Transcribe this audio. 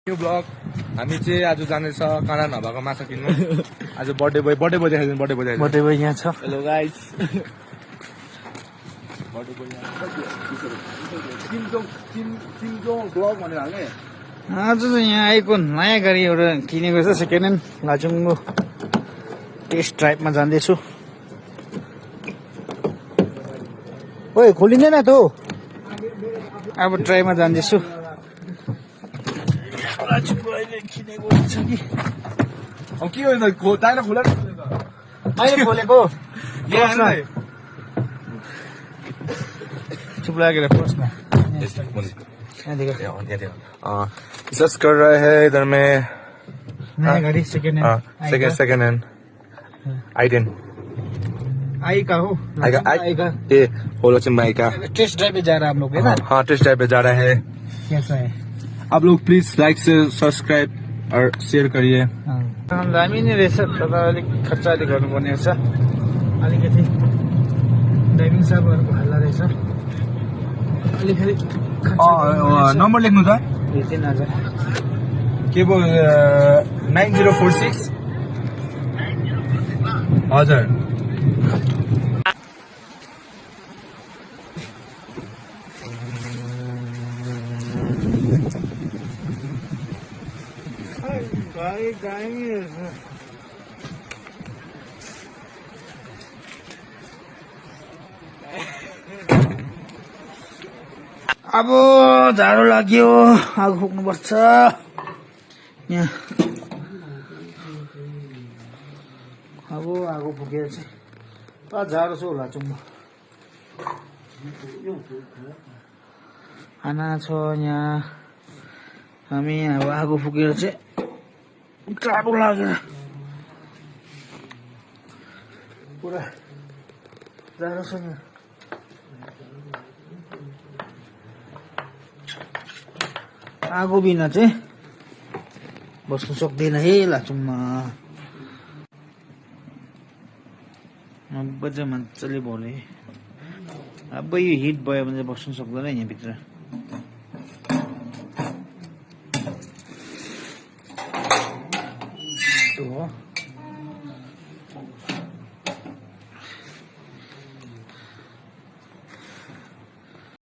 new blog हामी चाहिँ आज जानेछ काँडा नभएको माछा किन्नु आज बर्थडे बोय देखाइदिनु बर्थडे बोय यहाँ छ हेलो गाइस ब्लग भनेर हाल्ने आज चाहिँ यहाँ आएको नयाँ गाडी एउटा किनेको छ सेकेन्ड ह्यान्ड लाचुङको टेस्ट ड्राइभमा जाँदैछु ओए खोलिँदैन त अब ट्राईमा जाँदैछु लाचुङको अहिले किनेको छ कि अब के हो टाइर खोला मैले खोलेको चुप लागेर प्रश्न सर्च कर रहे हैं इधर में नया गाड़ी सेकेंड हैंड सेकेंड हैंड आई10 आई का हो आई का ये होलो चिंबाई का टेस्ट ड्राइव पे जा रहा है हम लोग है ना हाँ टेस्ट ड्राइव पे जा रहा है कैसा है आप लोग प्लीज लाइक से सब्सक्राइब और शेयर करिए दामी नै रहेछ तर अलिक खर्च अलिक गर्नुपर्ने रहेछ अलिकति ड्राइभिङ साबहरूको हल्ला रहेछ अलिकति नम्बर लेख्नु त 3000 के पो 9046 हजुर अब झाडो लाग्यो आगो फुक्नुपर्छ यहाँ अब आगो फुकेर चाहिँ झाडो छ होला चुम्बो खाना छ यहाँ हामी अब आगो फुकेर चाहिँ जाडो लागेर पुरा जाडो छ यहाँ आगो बिना चाहिँ बस्नु सक्दैन है लाचुङमा अब चाहिँ मजाले भोले अब यो हिट भयो भने चाहिँ बस्नु सक्दैन यहाँभित्र हो